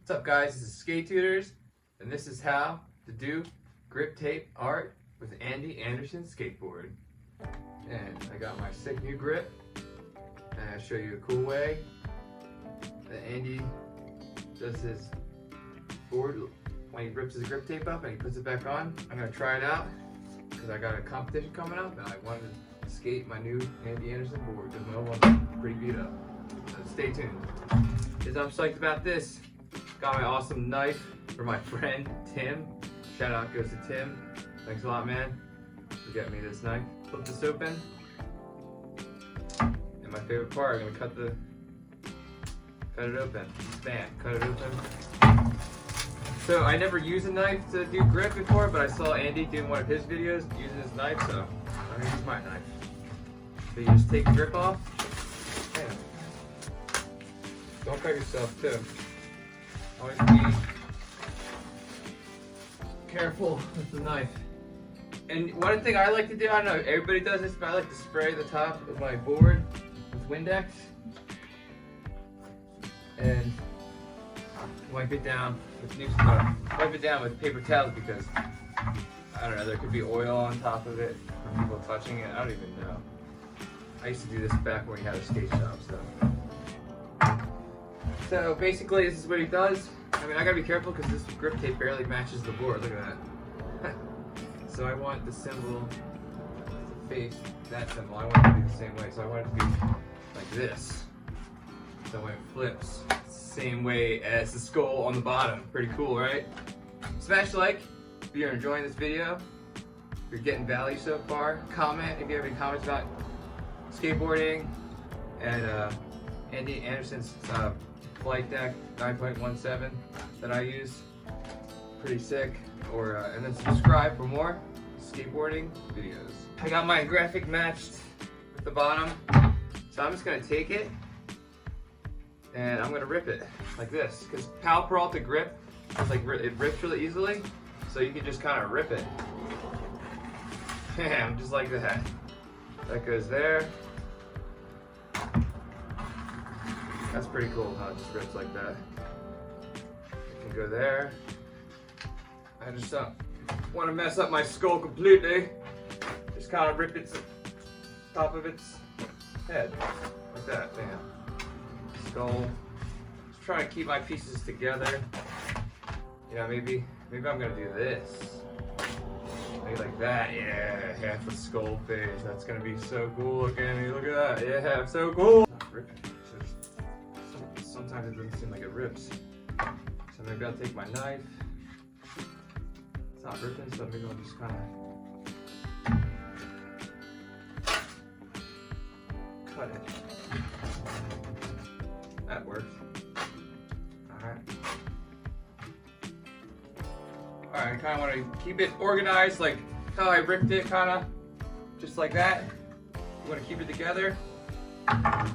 What's up guys, this is Skate Tutors, and this is how to do grip tape art with Andy Anderson's skateboard. And I got my sick new grip, and I'll show you a cool way that Andy does his board when he rips his grip tape up and he puts it back on. I'm going to try it out because I got a competition coming up and I wanted to skate my new Andy Anderson board because my old one's pretty beat up. So stay tuned. Because I'm psyched about this. Got my awesome knife for my friend Tim. Shout out goes to Tim. Thanks a lot, man, for getting me this knife. Flip this open. And my favorite part, I'm gonna cut it open. Bam, cut it open. So I never used a knife to do grip before, but I saw Andy doing one of his videos using his knife, so I'm gonna use my knife. So you just take the grip off. Bam. Don't cut yourself too. Always be careful with the knife. And one thing I like to do, I don't know if everybody does this, but I like to spray the top of my board with Windex and wipe it down with paper towels because I don't know, there could be oil on top of it from people touching it. I don't even know. I used to do this back when we had a skate shop, so basically this is what he does. I mean, I gotta be careful because this grip tape barely matches the board. Look at that. So I want the symbol to face that symbol. I want it to be the same way. So I want it to be like this. So when it flips, it's the same way as the skull on the bottom. Pretty cool, right? Smash like if you're enjoying this video. If you're getting value so far. Comment if you have any comments about skateboarding and Andy Anderson's flight deck 9.17 that I use. Pretty sick. And then subscribe for more skateboarding videos. I got my graphic matched at the bottom, so I'm just gonna take it and I'm gonna rip it like this. Because Powell Peralta Grip is like it rips really easily, so you can just kind of rip it. Bam, just like that. That goes there. That's pretty cool how it just rips like that. It can go there. I just don't want to mess up my skull completely. Just kind of rip its top of its head like that. Bam. Skull. Just trying to keep my pieces together. You know, maybe I'm gonna do this. Maybe like that. Yeah, half a skull face. That's gonna be so cool. Look at me. Look at that. Yeah, so cool. Not ripping. Sometimes it doesn't seem like it rips. So maybe I'll take my knife. It's not ripping, so maybe I'll just kind of cut it. That works. Alright. Alright, I kind of want to keep it organized, like how I ripped it, kind of just like that. You want to keep it together.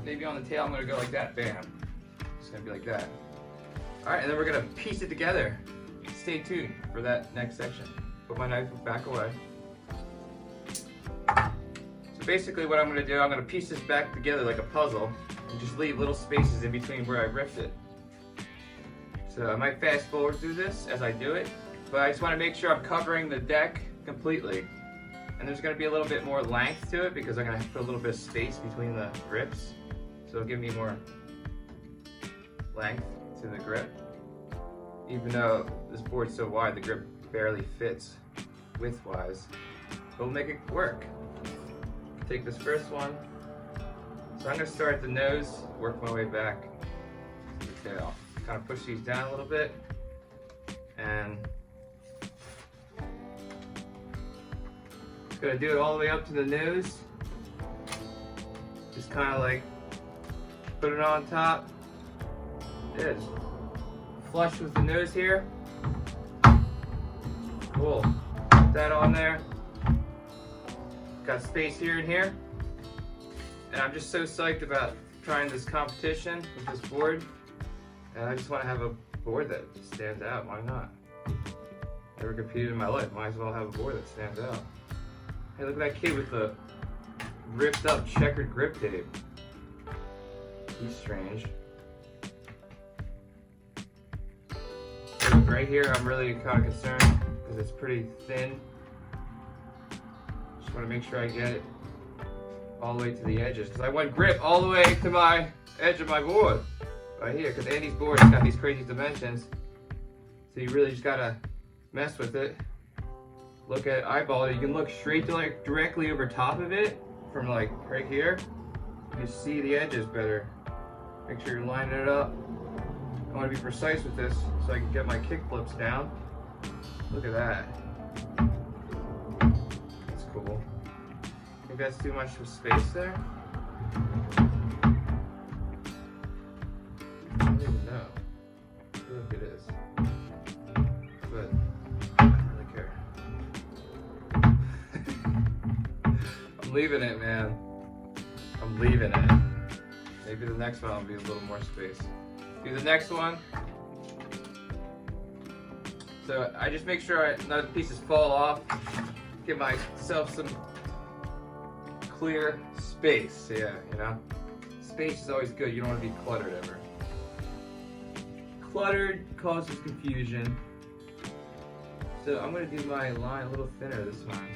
Maybe on the tail, I'm going to go like that. Bam. It's going to be like that. Alright, and then we're going to piece it together. Stay tuned for that next section. Put my knife back away. So basically what I'm going to do, I'm going to piece this back together like a puzzle and just leave little spaces in between where I ripped it. So I might fast forward through this as I do it, but I just want to make sure I'm covering the deck completely. And there's going to be a little bit more length to it because I'm going to have to put a little bit of space between the grips. So it'll give me more length to the grip. Even though this board's so wide, the grip barely fits width-wise. But we'll make it work. Take this first one. So I'm going to start at the nose, work my way back to the tail. Kind of push these down a little bit. And going to do it all the way up to the nose. Just kind of like put it on top. It is. Flush with the nose here. Cool. Put that on there. Got space here and here. And I'm just so psyched about trying this competition with this board. And I just want to have a board that stands out. Why not? Never competed in my life. Might as well have a board that stands out. Hey, look at that kid with the ripped up checkered grip tape. He's strange. Right here, I'm really kind of concerned because it's pretty thin. Just want to make sure I get it all the way to the edges, because I want grip all the way to my edge of my board right here, because Andy's board has got these crazy dimensions, so you really just gotta mess with it. Look at eyeball it. You can look straight to like directly over top of it from like right here. You can see the edges better. Make sure you're lining it up. I want to be precise with this so I can get my kick flips down. Look at that. That's cool. Think that's too much of space there? I don't even know. I feel like it is. But I don't really care. I'm leaving it, man. I'm leaving it. Maybe the next one will be a little more space. Do the next one. So I just make sure none of the pieces fall off. Give myself some clear space. Yeah, you know? Space is always good. You don't want to be cluttered ever. Cluttered causes confusion. So I'm going to do my line a little thinner this time.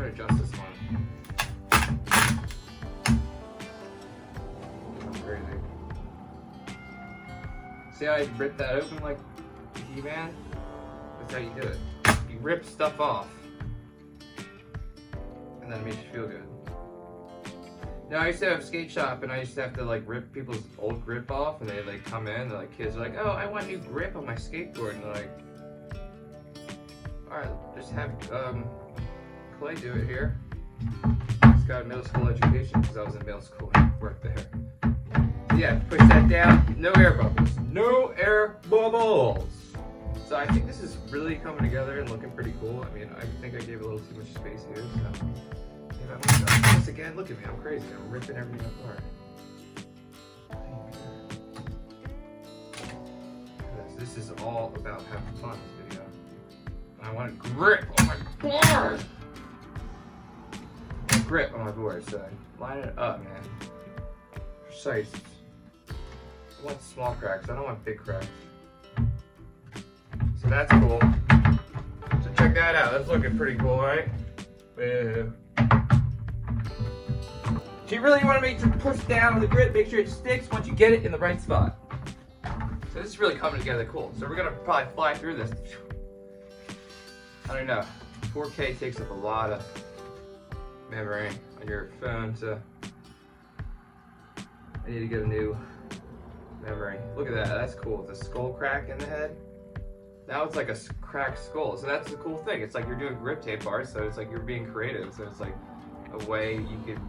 Adjust this one. That's crazy. See how I ripped that open like He-Man? That's how you do it. You rip stuff off. And then it makes you feel good. Now I used to have a skate shop and I used to have to like rip people's old grip off, and they'd like come in, and like kids are like, oh, I want a new grip on my skateboard, and they're like, alright, just have Clay do it here. He's got a middle school education because I was in middle school and worked there. So yeah, push that down. No air bubbles. No air bubbles. So I think this is really coming together and looking pretty cool. I mean, I think I gave a little too much space here. So if I want to do this again, look at me. I'm crazy. I'm ripping everything apart. This is all about having fun. This video. I want to grip on my board. Grip on my board, so line it up, man. Precise. I want small cracks, I don't want big cracks. So that's cool. So check that out, that's looking pretty cool, right? Yeah. So you really want to make sure push down on the grip, make sure it sticks once you get it in the right spot. So this is really coming together cool. So we're gonna probably fly through this. I don't know, 4K takes up a lot of memory on your phone, so I need to get a new memory. Look at that, that's cool. The skull crack in the head. Now it's like a cracked skull, so that's the cool thing. It's like you're doing GripTape art, so it's like you're being creative. So it's like a way you could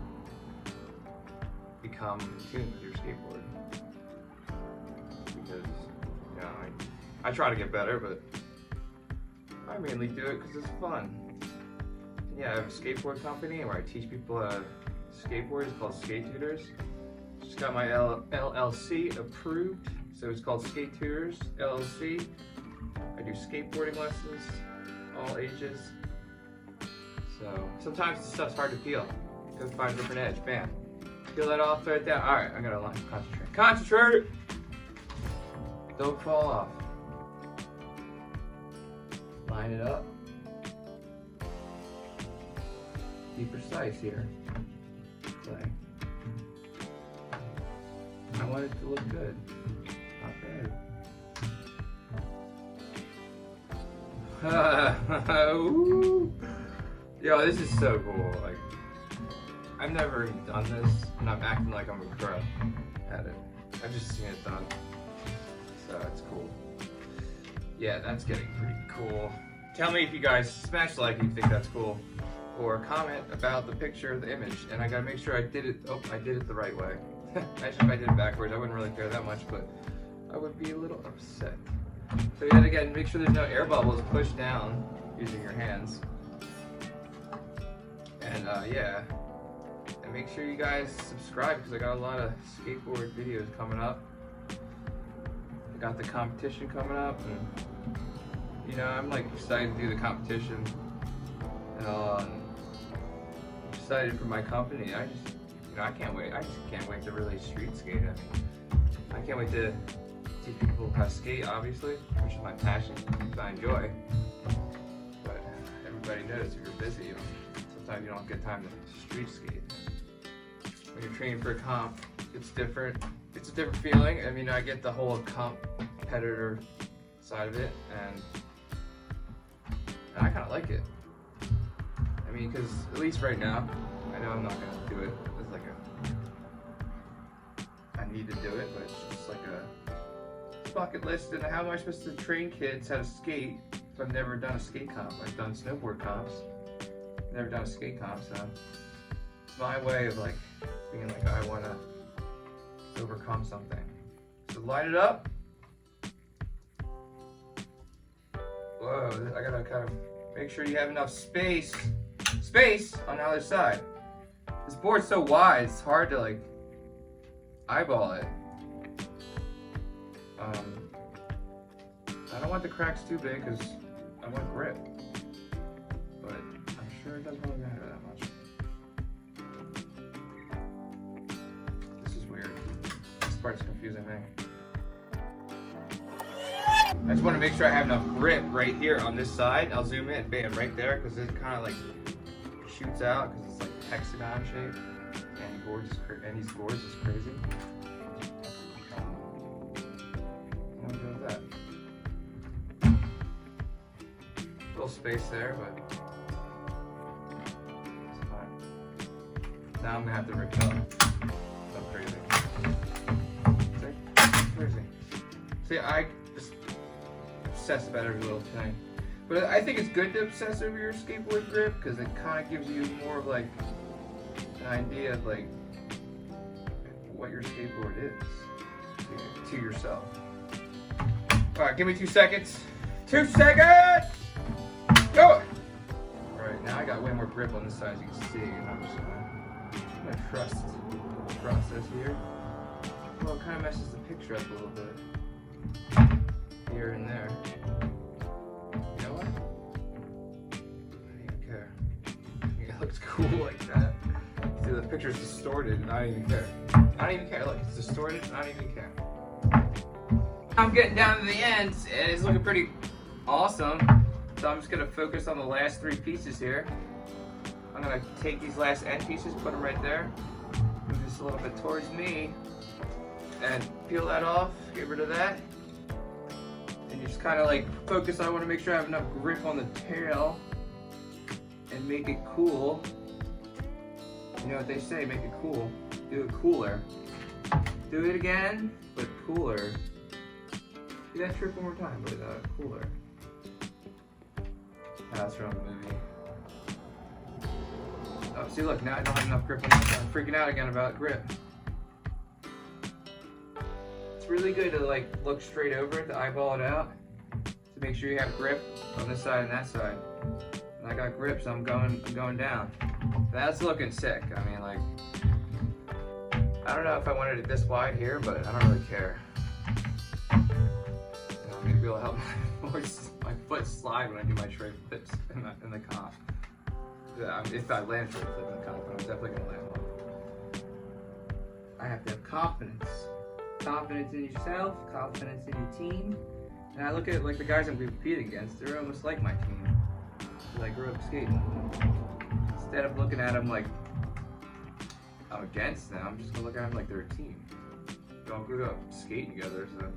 become in tune with your skateboard. Because, you know, I try to get better, but I mainly do it because it's fun. Yeah, I have a skateboard company where I teach people how to skateboard. It's called Skate Tutors. Just got my LLC approved, so it's called Skate Tutors LLC. I do skateboarding lessons, all ages. So sometimes the stuff's hard to peel. Go find a different edge. Bam. Peel that off, throw it down. All right, I gotta concentrate. Concentrate! Don't fall off. Line it up. Be precise here. Play. I want it to look good. Not bad. Ooh. Yo, this is so cool. Like, I've never even done this, and I'm acting like I'm a pro at it. I've just seen it done. So it's cool. Yeah, that's getting pretty cool. Tell me if you guys smash like if you think that's cool, or comment about the picture of the image. And I gotta make sure I did it. Oh, I did it the right way. Actually, if I did it backwards, I wouldn't really care that much, but I would be a little upset. So yet again, make sure there's no air bubbles. Push down using your hands. And yeah, and make sure you guys subscribe because I got a lot of skateboard videos coming up. I got the competition coming up, and you know, I'm like excited to do the competition. Excited for my company. I can't wait. I just can't wait to really street skate. I mean, I can't wait to teach people how to skate, obviously, which is my passion, which I enjoy. But everybody knows if you're busy, sometimes you don't get time to street skate. When you're training for a comp, it's different. It's a different feeling. I mean, I get the whole competitor side of it, and I kind of like it. I mean, because at least right now, I know I'm not going to do it as like I need to do it, but it's just like a bucket list. And how am I supposed to train kids how to skate if I've never done a skate comp? I've done snowboard comps, never done a skate comp, so it's my way of like being like, I want to overcome something. So line it up. Whoa, I gotta kind of make sure you have enough space on the other side. This board's so wide, it's hard to like eyeball it. I don't want the cracks too big because I want grip, but I'm sure it doesn't really matter that much. This is weird. This part's confusing me. I just want to make sure I have enough grip right here on this side. I'll zoom in, bam, right there, because it kind of like shoots out because it's like hexagon shape. And these boards is crazy. What do with that? Little space there, but it's fine. Now I'm gonna have to rig it up. So crazy. See? Crazy. See, I just obsess about every little thing. But I think it's good to obsess over your skateboard grip because it kind of gives you more of like an idea of like what your skateboard is to yourself. All right, give me 2 seconds. 2 seconds! Go! All right, now I got way more grip on this side as you can see. And I'm just gonna trust the process here. Well, it kind of messes the picture up a little bit. Here and there. You know what? I don't even care. It looks cool like that. See, the picture's distorted and I don't even care. I don't even care. Look, it's distorted and I don't even care. I'm getting down to the end and it's looking pretty awesome. So I'm just gonna focus on the last 3 pieces here. I'm gonna take these last end pieces, put them right there. Move this a little bit towards me and peel that off, get rid of that. And you just kind of like focus. I want to make sure I have enough grip on the tail and make it cool. You know what they say, make it cool. Do it cooler. Do it again, but cooler. Do that trick one more time, but cooler. That's from the movie. Oh, see, look, now I don't have enough grip on this side. I'm freaking out again about grip. It's really good to like look straight over it, to eyeball it out, to make sure you have grip on this side and that side. And I got grip, so I'm going down. That's looking sick. I mean, like, I don't know if I wanted it this wide here, but I don't really care. You know, maybe it'll help my foot slide when I do my tray flips in the comp. If I land tray flip in the comp, I'm definitely gonna land one. I have to have confidence. Confidence in yourself, confidence in your team. And I look at like the guys I'm competing against, they're almost like my team. I grew up skating. Instead of looking at them like I'm against them, I'm just gonna look at them like they're a team. We all grew up skating together, so I'm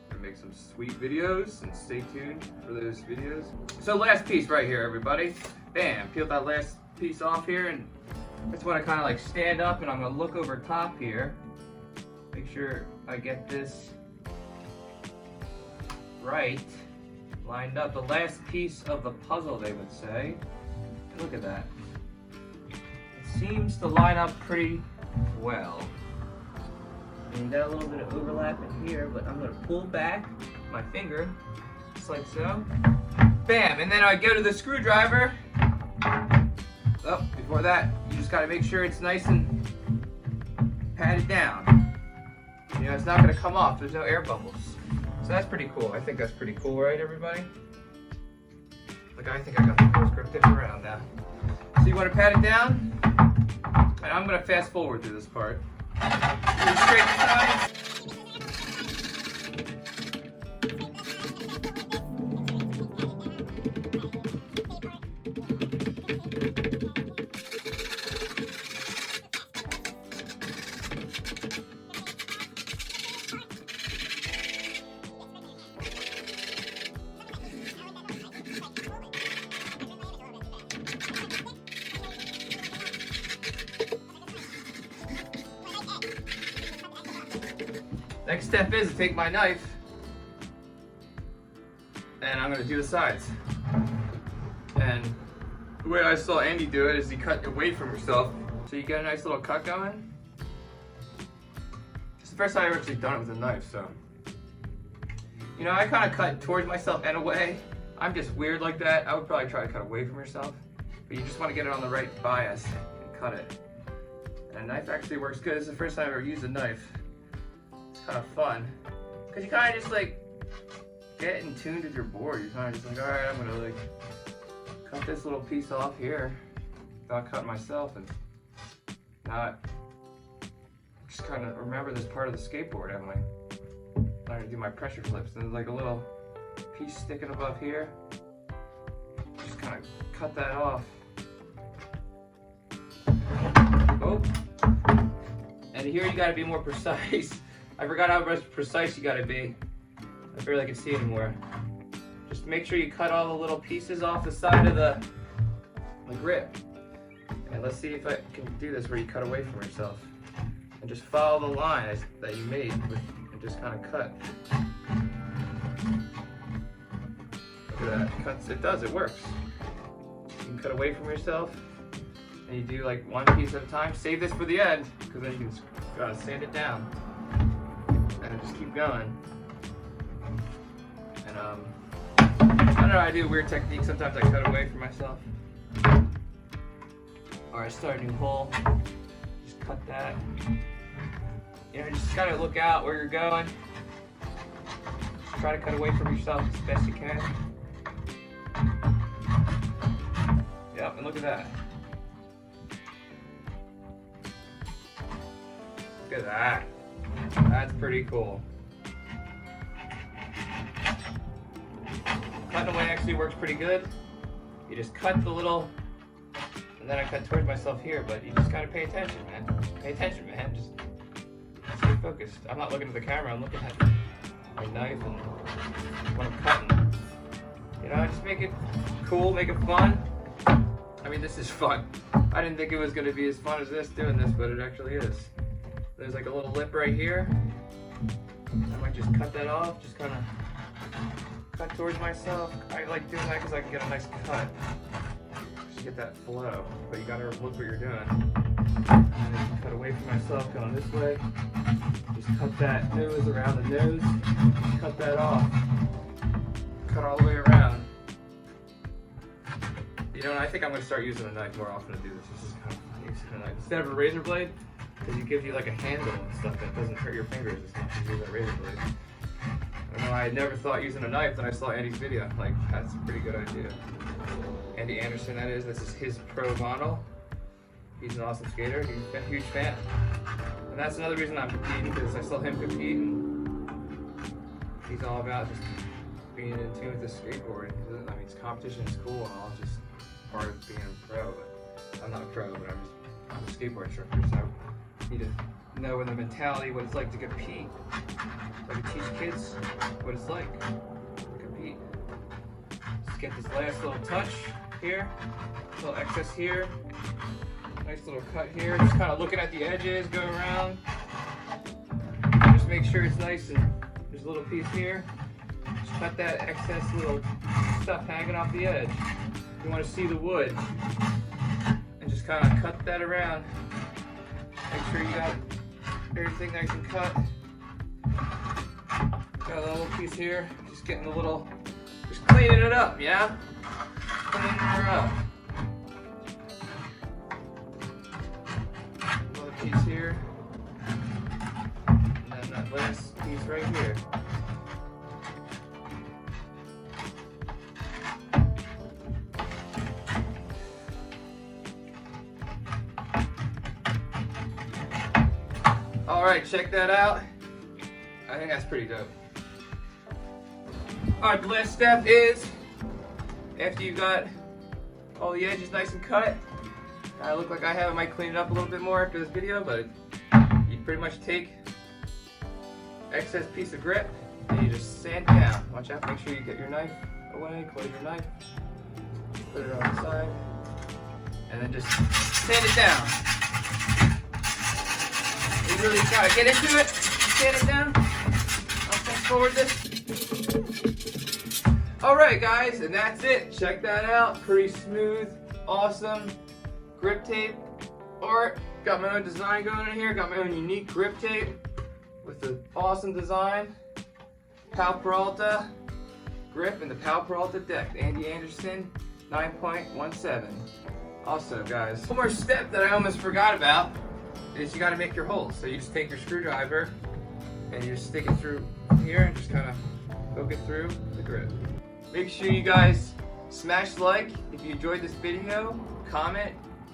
gonna make some sweet videos and stay tuned for those videos. So last piece right here, everybody. Bam, peel that last piece off here, and I just wanna kinda like stand up and I'm gonna look over top here. Make sure I get this right, lined up. The last piece of the puzzle, they would say. Look at that. It seems to line up pretty well. And you got a little bit of overlap in here, but I'm gonna pull back my finger, just like so. Bam, and then I go to the screwdriver. Oh, before that, you just gotta make sure it's nice and patted down. You know, it's not gonna come off, there's no air bubbles. So that's pretty cool. I think that's pretty cool, right, everybody? Like, I think I got the coolest grip tape around now. So you want to pat it down, and I'm going to fast forward through this part. Pretty straight side. Next step is to take my knife and I'm going to do the sides. And the way I saw Andy do it is he cut away from himself, so you get a nice little cut going. It's the first time I've actually done it with a knife, so. You know, I kind of cut towards myself and away. I'm just weird like that. I would probably try to cut away from yourself, but you just want to get it on the right bias and cut it. And a knife actually works good. This is the first time I've ever used a knife. Kind of fun, because you kind of just like get in tune with your board. You're kind of just like, all right, I'm gonna like cut this little piece off here without cutting myself, and not just kind of remember this part of the skateboard. I'm like trying to do my pressure flips, and there's like a little piece sticking above here. Just kind of cut that off. Oh, and here you got to be more precise. I forgot how precise you gotta be. I barely can see anymore. Just make sure you cut all the little pieces off the side of the grip. And let's see if I can do this where you cut away from yourself. And just follow the line that you made and just kind of cut. Look at that, it cuts, it does, it works. You can cut away from yourself and you do like one piece at a time. Save this for the end, because then you can sand it down. And just keep going. And I don't know, I do a weird technique. Sometimes I cut away from myself. Or I start a new hole. Just cut that. You know, just gotta look out where you're going. Just try to cut away from yourself as best you can. Yep, and look at that. Look at that. That's pretty cool. Cutting away actually works pretty good. You just cut the little, and then I cut towards myself here, but you just gotta pay attention, man. Pay attention, man. Just stay focused. I'm not looking at the camera, I'm looking at my knife and what I'm cutting. You know, just make it cool, make it fun. I mean, this is fun. I didn't think it was gonna be as fun as this, doing this, but it actually is. There's like a little lip right here. I might just cut that off, just kind of cut towards myself. I like doing that because I can get a nice cut. Just get that flow, but you gotta look what you're doing. And then cut away from myself, going this way. Just cut that nose around the nose. Just cut that off. Cut all the way around. You know, and I think I'm gonna start using a knife more often to do this. This is kind of fun using a knife. Instead of a razor blade, because it gives you like a handle and stuff that doesn't hurt your fingers as much as using a razor blade. I don't know, I had never thought using a knife, then I saw Andy's video. Like, that's a pretty good idea. Andy Anderson, that is. This is his pro model. He's an awesome skater. He's been a huge fan. And that's another reason I'm competing, because I saw him compete, and he's all about just being in tune with the skateboard. I mean, competition is cool and all, just part of being a pro. But I'm not a pro, but I'm a skateboard instructor, so I need to know the mentality, what it's like to compete. So I can teach kids what it's like to compete. Just get this last little touch here, little excess here, nice little cut here. Just kind of looking at the edges, go around. Just make sure it's nice, and there's a little piece here. Just cut that excess little stuff hanging off the edge. You want to see the wood, and just kind of cut that around. Make sure you got everything nice and cut. Got a little piece here, just getting a little, just cleaning it up, yeah? Cleaning her up. Another piece here, and then that last piece right here. Alright, check that out. I think that's pretty dope. Alright, the last step is, after you got all the edges nice and cut, I look like I have, I might clean it up a little bit more after this video, but you pretty much take excess piece of grip and you just sand it down. Watch out, make sure you get your knife away, close your knife, put it on the side, and then just sand it down. You really gotta get into it, sand it down. I'll fast forward this. Alright guys, and that's it. Check that out. Pretty smooth, awesome grip tape art. Got my own design going in here. Got my own unique grip tape with the awesome design. Powell Peralta Grip and the Powell Peralta deck. Andy Anderson 9.17. Also guys, one more step that I almost forgot about is you got to make your holes. So you just take your screwdriver and you just stick it through here and just kind of poke it through the grip. Make sure you guys smash like if you enjoyed this video, comment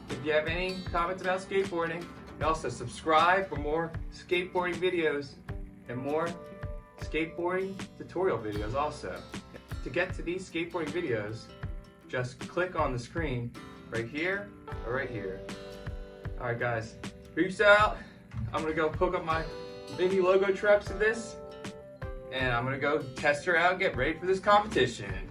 if you have any comments about skateboarding, and also subscribe for more skateboarding videos and more skateboarding tutorial videos also. To get to these skateboarding videos, just click on the screen right here or right here. Alright guys, peace out. I'm gonna go hook up my mini logo trucks to this, and I'm gonna go test her out and get ready for this competition.